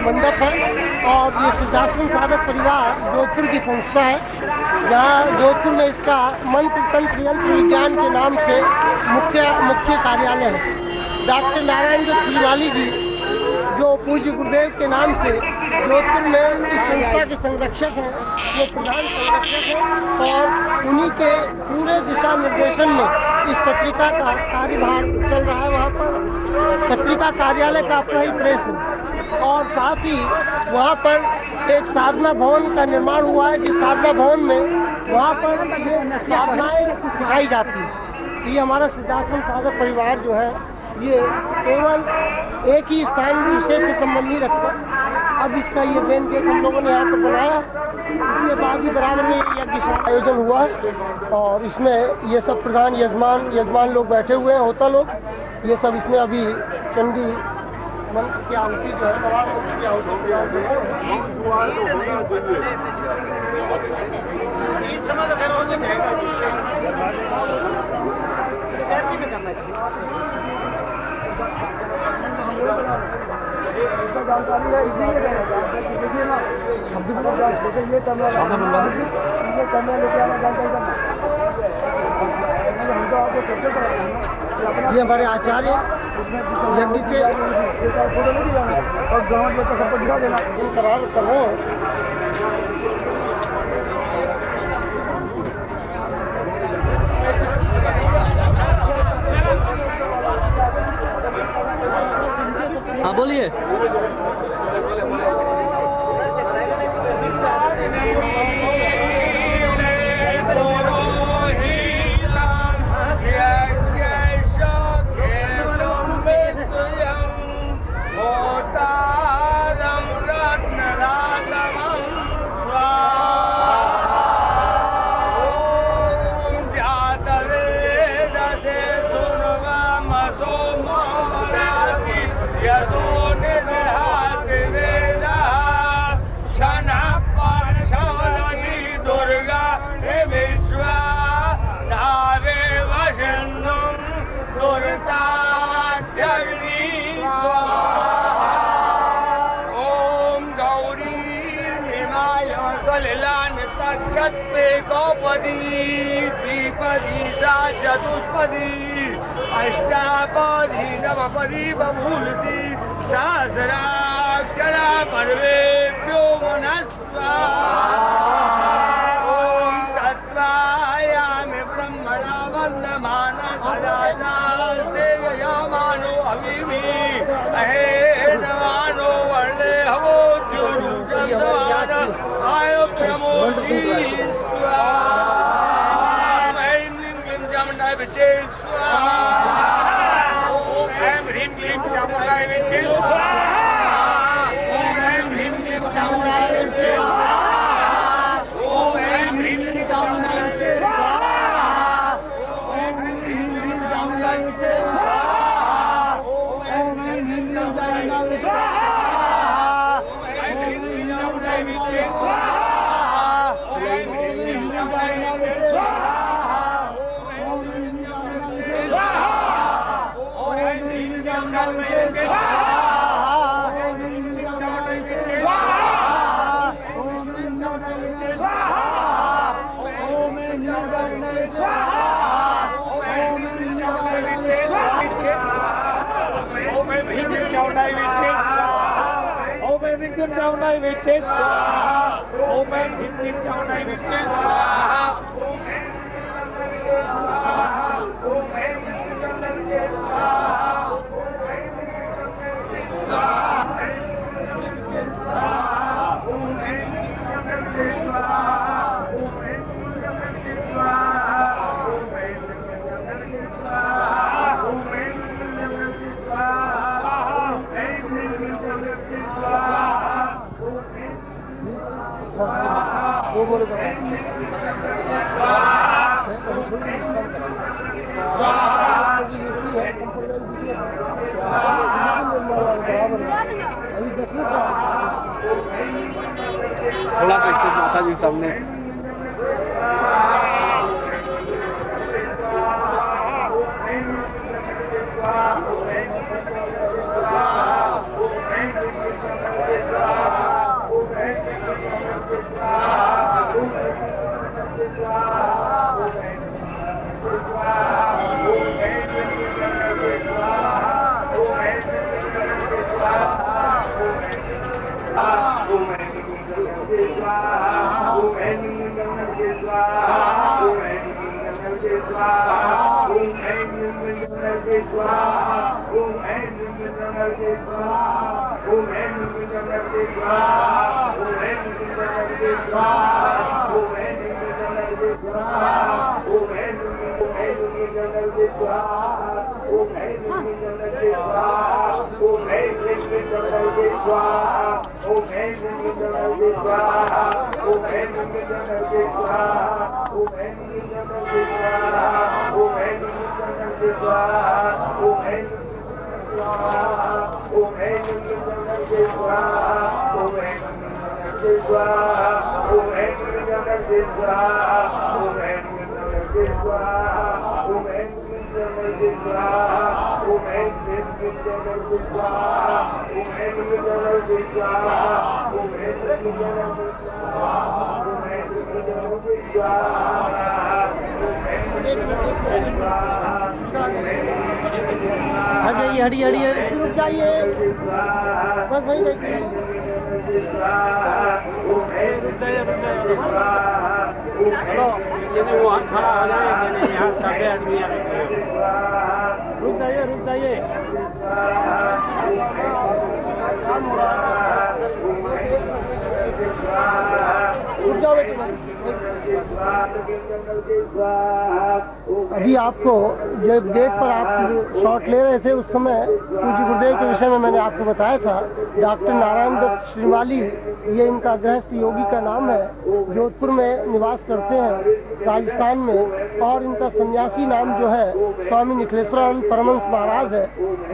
मंडप है और ये सिद्धाश्रम साधक परिवार जोधपुर की संस्था है, जहाँ जोधपुर में इसका मंत्र तंत्र यंत्र विज्ञान के नाम से मुख्य कार्यालय है। डॉक्टर नारायण दत्त श्रीवाली जी जो पूज्य गुरुदेव के नाम से जोधपुर में इस संस्था के संरक्षक हैं, वो प्रधान संरक्षक हैं और उन्हीं के पूरे दिशा निर्देशन में इस पत्रिका का कार्यभार चल रहा है। वहाँ पर पत्रिका कार्यालय का अपना ही प्रेस है और साथ ही वहाँ पर एक साधना भवन का निर्माण हुआ है, जिस साधना भवन में वहाँ पर साधनाएँ सिखाई जाती है। ये हमारा सिद्धाश्रम साधक परिवार जो है ये केवल एक ही स्थान विशेष से संबंधी रखता है। अब इसका ये मेन गेट हम लोगों ने यहाँ पर बनाया, इसके बाद ही बराबर में यज्ञशाला आयोजन हुआ और इसमें ये सब प्रधान यजमान लोग बैठे हुए हैं, होता लोग ये सब इसमें अभी चंडी मंत्र की आहुति जो है नवार मंत्र की आहुति जानकारी है, इसीलिए देखिए ना शब्द ये कैमरा लेके आना जानकारी करना। ये हमारे आचार्य यज्ञ के फोटो नहीं दिया और ग्राउंड में सबको दिखा देना कर रहे हैं। हाँ बोलिए। चतुष्पदी अष्टापदी नवपदी बमूलती सहस्राक्षरा पर्वेभ्यो मनस्वा ओम तत्वायामि ब्रह्मणा वन्दमाना सदासे यमानो अभिमि अहेनमानो वर्णे हवो द्युरुजसवान आयो प्रमोषी थोड़ा सा इससे माता जी सामने हटी हटी हटी रुक जाइए, बस वहीं देखिए। वहाँ खड़ा हो जाए, यहाँ सभी आदमी रुक जाइए, रुक जाइए। अभी आपको जब डेट पर आप शॉट ले रहे थे उस समय पूज्य गुरुदेव के विषय में मैंने आपको बताया था। डॉक्टर नारायण दत्त श्रीमाली, ये इनका गृहस्थ योगी का नाम है, जोधपुर में निवास करते हैं राजस्थान में। और इनका सन्यासी नाम जो है स्वामी निखिलेश्वरानंद परमहंस महाराज है,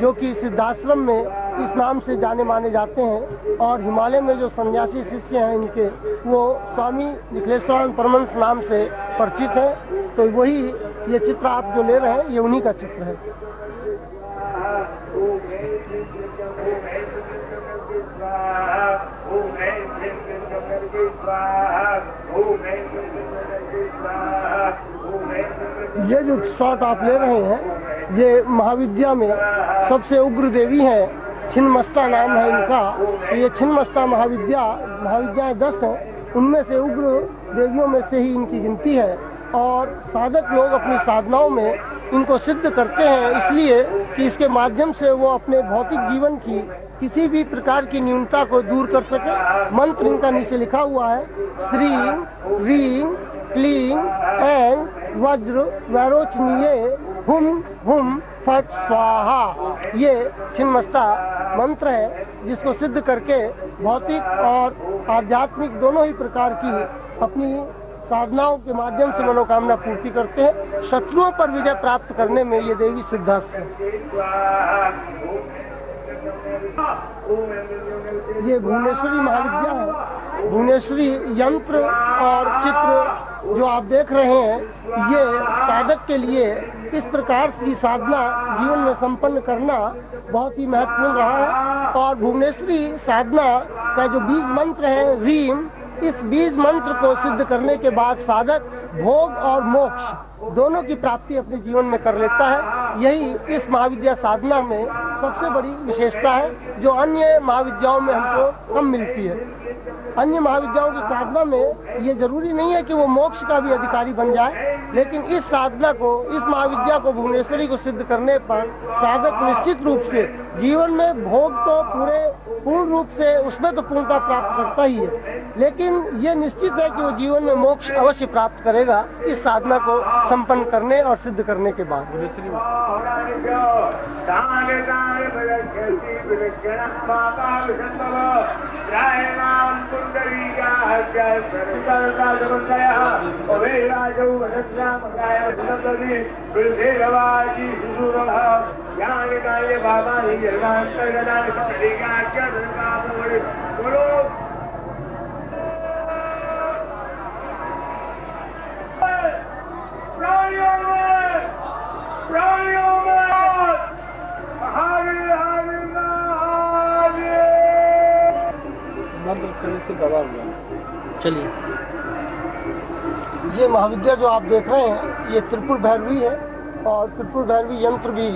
जो कि सिद्धाश्रम में इस नाम से जाने माने जाते हैं। और हिमालय में जो सन्यासी शिष्य हैं इनके, वो स्वामी निखिलेश्वरानंद परमहंस नाम से परिचित है। तो वही ये चित्र आप जो ले रहे हैं, ये उन्हीं का चित्र है। ये जो शॉट आप ले रहे हैं, ये महाविद्या में सबसे उग्र देवी हैं, छिन्नमस्ता नाम है इनका। तो ये छिन्नमस्ता महाविद्याएं 10 हैं, उनमें से उग्र देवियों में से ही इनकी गिनती है। और साधक लोग अपनी साधनाओं में इनको सिद्ध करते हैं, इसलिए कि इसके माध्यम से वो अपने भौतिक जीवन की किसी भी प्रकार की न्यूनता को दूर कर सके। मंत्र इनका नीचे लिखा हुआ है, श्रीं ह्रीं क्लीं ऐं वज्र वैरोचनीये हुम हुम फट स्वाहा। ये छिन्नमस्ता मंत्र है, जिसको सिद्ध करके भौतिक और आध्यात्मिक दोनों ही प्रकार की अपनी साधनाओं के माध्यम से मनोकामना पूर्ति करते हैं। शत्रुओं पर विजय प्राप्त करने में ये देवी सिद्धहस्त है। ये भुवनेश्वरी महाविद्या है। भुवनेश्वरी यंत्र और चित्र जो आप देख रहे हैं, ये साधक के लिए इस प्रकार की साधना जीवन में संपन्न करना बहुत ही महत्वपूर्ण रहा है। और भुवनेश्वरी साधना का जो बीज मंत्र है ह्रीम, इस बीज मंत्र को सिद्ध करने के बाद साधक भोग और मोक्ष दोनों की प्राप्ति अपने जीवन में कर लेता है। यही इस महाविद्या साधना में सबसे बड़ी विशेषता है, जो अन्य महाविद्याओं में हमको कम मिलती है। अन्य महाविद्याओं की साधना में ये जरूरी नहीं है कि वो मोक्ष का भी अधिकारी बन जाए, लेकिन इस साधना को, इस महाविद्या को, भुवनेश्वरी को सिद्ध करने पर साधक निश्चित रूप से जीवन में भोग तो पूर्ण रूप से उसमें तो पूर्णता प्राप्त करता ही है, लेकिन ये निश्चित है कि वो जीवन में मोक्ष अवश्य प्राप्त करेगा इस साधना को संपन्न करने और सिद्ध करने के बाद। चलिए, ये महाविद्या जो आप देख रहे हैं, ये त्रिपुर भैरवी है और त्रिपुर भैरवी यंत्र भी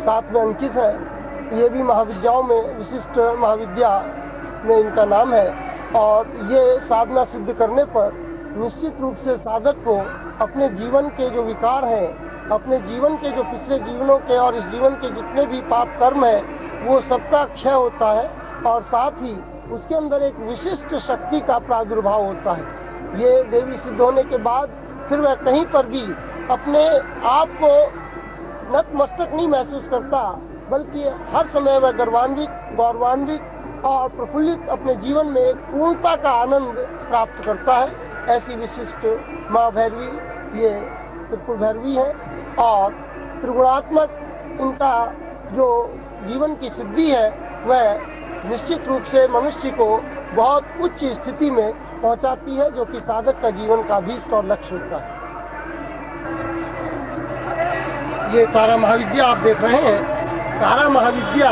साथ में अंकित है। ये भी महाविद्याओं में विशिष्ट महाविद्या में इनका नाम है। और ये साधना सिद्ध करने पर निश्चित रूप से साधक को अपने जीवन के जो विकार हैं, अपने जीवन के जो पिछले जीवनों के और इस जीवन के जितने भी पाप कर्म हैं, वो सबका क्षय होता है और साथ ही उसके अंदर एक विशिष्ट शक्ति का प्रादुर्भाव होता है। ये देवी सिद्ध होने के बाद फिर वह कहीं पर भी अपने आप को नतमस्तक नहीं महसूस करता, बल्कि हर समय वह गौरवान्वित और प्रफुल्लित अपने जीवन में एक पूर्णता का आनंद प्राप्त करता है। ऐसी विशिष्ट माँ भैरवी ये त्रिपुर भैरवी है और त्रिगुणात्मक इनका जो जीवन की सिद्धि है वह निश्चित रूप से मनुष्य को बहुत उच्च स्थिति में पहुंचाती है, जो कि साधक का जीवन का अभीष्ट और लक्ष्य होता है। ये तारा महाविद्या आप देख रहे हैं। तारा महाविद्या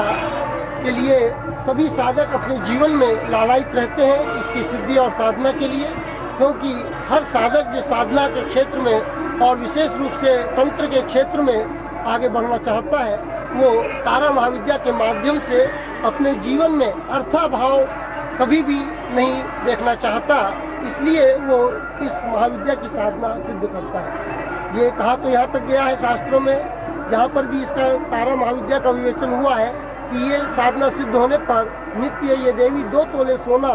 के लिए सभी साधक अपने जीवन में लालायित रहते हैं इसकी सिद्धि और साधना के लिए, क्योंकि हर साधक जो साधना के क्षेत्र में और विशेष रूप से तंत्र के क्षेत्र में आगे बढ़ना चाहता है, वो तारा महाविद्या के माध्यम से अपने जीवन में अर्थाभाव कभी भी नहीं देखना चाहता, इसलिए वो इस महाविद्या की साधना सिद्ध करता है। ये कहा तो यहाँ तक गया है शास्त्रों में, जहाँ पर भी इसका तारा महाविद्या का विवेचन हुआ है कि ये साधना सिद्ध होने पर नित्य ये देवी 2 तोले सोना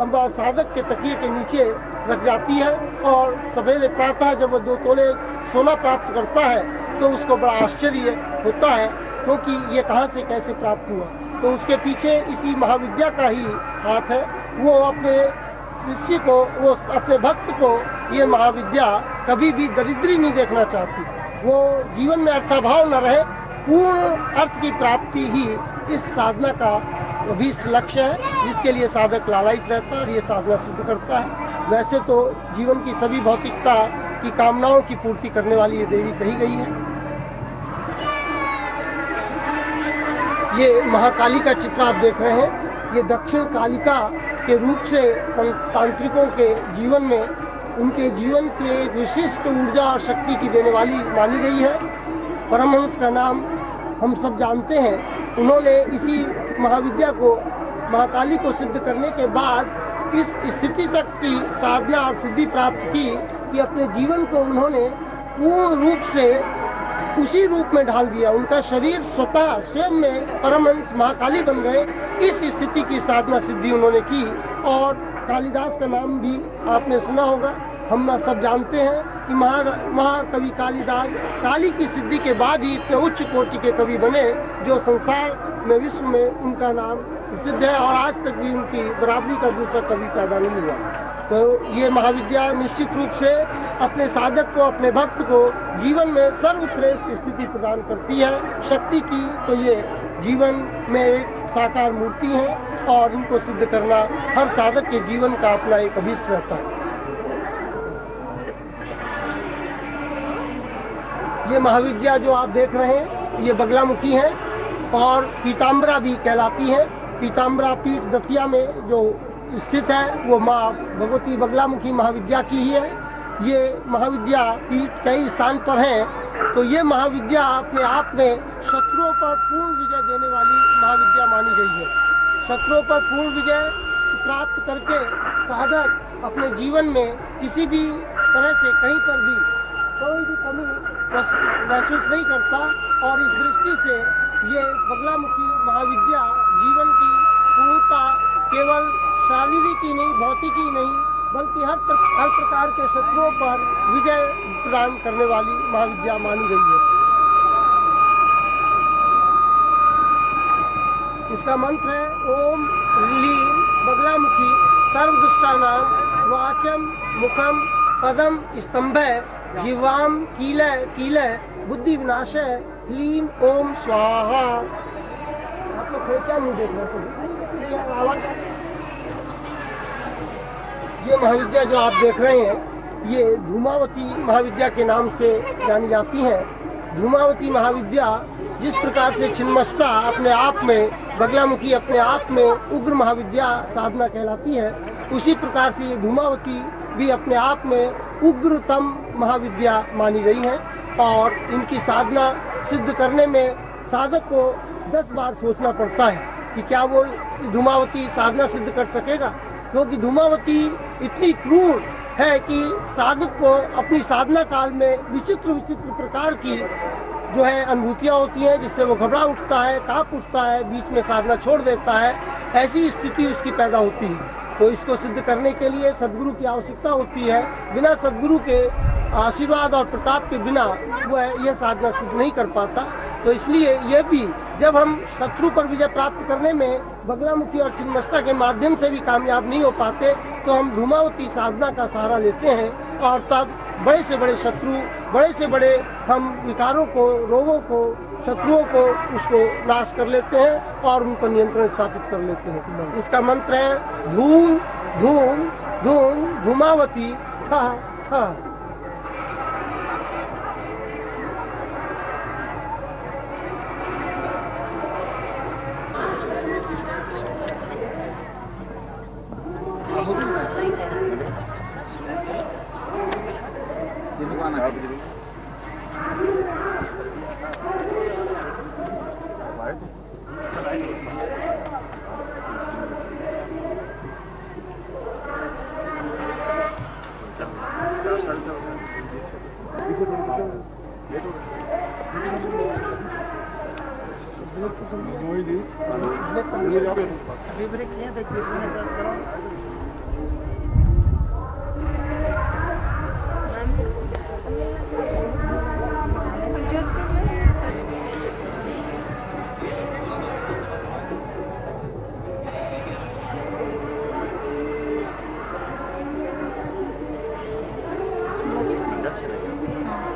अम्बा साधक के तकिए के नीचे रख जाती है और सवेरे प्रातः जब वो 2 तोले सोना प्राप्त करता है तो उसको बड़ा आश्चर्य होता है, क्योंकि ये कहाँ से कैसे प्राप्त हुआ। तो उसके पीछे इसी महाविद्या का ही हाथ है। वो अपने शिष्य को, वो अपने भक्त को ये महाविद्या कभी भी दरिद्री नहीं देखना चाहती। वो जीवन में अर्थाभाव न रहे, पूर्ण अर्थ की प्राप्ति ही इस साधना का अभीष्ट लक्ष्य है, जिसके लिए साधक लालायित रहता है और ये साधना सिद्ध करता है। वैसे तो जीवन की सभी भौतिकता की कामनाओं की पूर्ति करने वाली ये देवी कही गई है। ये महाकाली का चित्र आप देख रहे हैं। ये दक्षिण कालिका के रूप से तांत्रिकों के जीवन में उनके जीवन के एक विशिष्ट ऊर्जा और शक्ति की देने वाली मानी गई है। परमहंस का नाम हम सब जानते हैं। उन्होंने इसी महाविद्या को, महाकाली को सिद्ध करने के बाद इस स्थिति तक की साधना और सिद्धि प्राप्त की कि अपने जीवन को उन्होंने पूर्ण रूप से उसी रूप में ढाल दिया। उनका शरीर स्वतः स्वयं में परमहंस महाकाली बन गए। इस स्थिति की साधना सिद्धि उन्होंने की। और कालिदास का नाम भी आपने सुना होगा, हम सब जानते हैं कि महाकवि कालिदास काली की सिद्धि के बाद ही इतने उच्च कोटि के कवि बने जो संसार में, विश्व में उनका नाम प्रसिद्ध है और आज तक भी उनकी बराबरी का दूसरा कवि पैदा नहीं हुआ। तो ये महाविद्या निश्चित रूप से अपने साधक को, अपने भक्त को जीवन में सर्वश्रेष्ठ स्थिति प्रदान करती है। शक्ति की तो ये जीवन में एक साकार मूर्ति है और इनको सिद्ध करना हर साधक के जीवन का अपना एक अभीष्ट रहता है। ये महाविद्या जो आप देख रहे हैं ये बगलामुखी है और पीताम्बरा भी कहलाती है। पीताम्बरा पीठ दतिया में जो स्थित है वो माँ भगवती बगलामुखी महाविद्या की ही है। ये महाविद्या पीठ कई स्थान पर है। तो ये महाविद्या अपने आप में शत्रुओं पर पूर्ण विजय देने वाली महाविद्या मानी गई है। शत्रुओं पर पूर्ण विजय प्राप्त करके साधक अपने जीवन में किसी भी तरह से कहीं पर भी कोई भी कमी महसूस नहीं करता। और इस दृष्टि से ये बगलामुखी महाविद्या जीवन की पूर्णता केवल शारीरिक ही नहीं, भौतिक ही नहीं, बल्कि हर प्रकार के शत्रुओं पर विजय प्रदान करने वाली महाविद्या मानी गई है। इसका मंत्र है ओम ह्रीं बगलामुखी सर्वदुष्टानां वाचम मुखम पदम स्तंभय जीवाम कीलय कीलय बुद्धि विनाशय ह्रीं ओम स्वाहा। आप लोग क्या नहीं देख रहे? ये महाविद्या जो आप देख रहे हैं ये धूमावती महाविद्या के नाम से जानी जाती है। धूमावती महाविद्या जिस प्रकार से छिन्नमस्ता अपने आप में, बगलामुखी अपने आप में उग्र महाविद्या साधना कहलाती है, उसी प्रकार से ये धूमावती भी अपने आप में उग्रतम महाविद्या मानी गई है। और इनकी साधना सिद्ध करने में साधक को 10 बार सोचना पड़ता है। कि क्या वो धूमावती साधना सिद्ध कर सकेगा, क्योंकि धूमावती इतनी क्रूर है कि साधक को अपनी साधना काल में विचित्र विचित्र प्रकार की जो है अनुभूतियाँ होती हैं, जिससे वो घबरा उठता है, कांप उठता है, बीच में साधना छोड़ देता है। ऐसी स्थिति उसकी पैदा होती है। तो इसको सिद्ध करने के लिए सद्गुरु की आवश्यकता होती है। बिना सद्गुरु के आशीर्वाद और प्रताप के बिना वह यह साधना सिद्ध नहीं कर पाता। तो इसलिए यह भी, जब हम शत्रु पर विजय प्राप्त करने में बगलामुखी और छिन्नमस्ता के माध्यम से भी कामयाब नहीं हो पाते, तो हम धूमावती साधना का सहारा लेते हैं और तब बड़े से बड़े शत्रु, बड़े से बड़े हम विकारों को, रोगों को, शत्रुओं को उसको नाश कर लेते हैं और उन पर नियंत्रण स्थापित कर लेते हैं। इसका मंत्र है धूम धूम धूम धूमावती ठा ठा।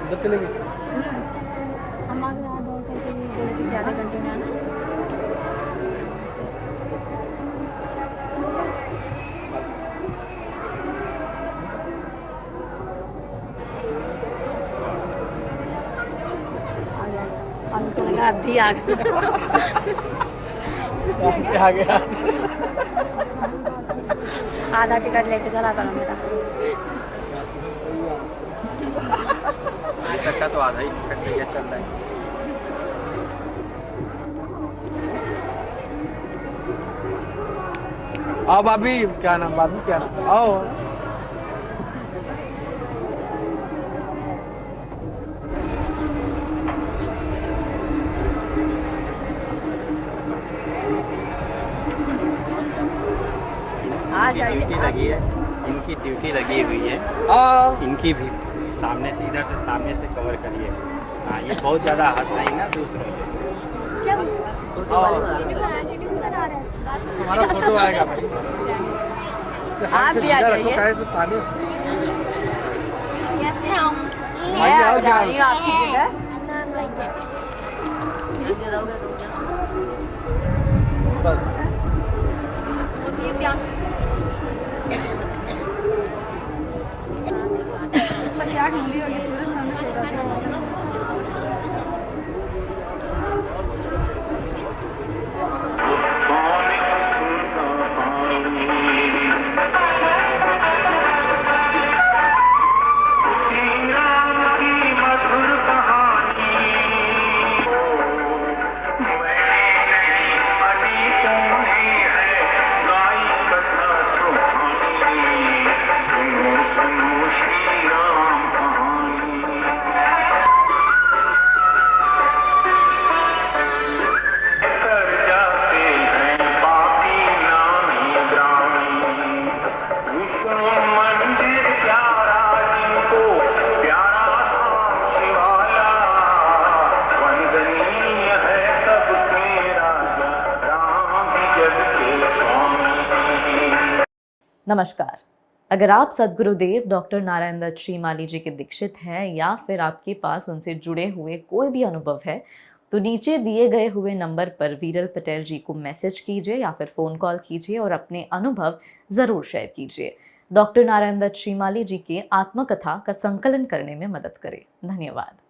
उधर चलेंगे। हम आगे यहाँ दौड़ करके बोले कि आधे घंटे में आना। आधी आ गई। आ गया। आधा टिकट लेके चला करो मेरा। तक का तो आधा ही टिकट लेके चल रहा है। आओ भाभी, क्या नाम भाभी, क्या नाम? आओ। ड्यूटी लगी है, इनकी ड्यूटी लगी हुई है। आओ। इनकी भी सामने से, इधर से सामने से कवर करिए। हाँ, ये बहुत ज़्यादा हंस रही ना दूसरों पे। हमारा फोटो आएगा भाई। आप भी आ जाइए। मैं आ जा रही हूँ आपकी जगह। बस। क्या ढूंढी होगी सूरज नमस्कार। अगर आप सद्गुरुदेव डॉक्टर नारायण दत्त श्रीमाली जी के दीक्षित हैं या फिर आपके पास उनसे जुड़े हुए कोई भी अनुभव है, तो नीचे दिए गए हुए नंबर पर वीरल पटेल जी को मैसेज कीजिए या फिर फ़ोन कॉल कीजिए और अपने अनुभव ज़रूर शेयर कीजिए। डॉक्टर नारायण दत्त श्रीमाली जी के आत्मकथा का संकलन करने में मदद करें। धन्यवाद।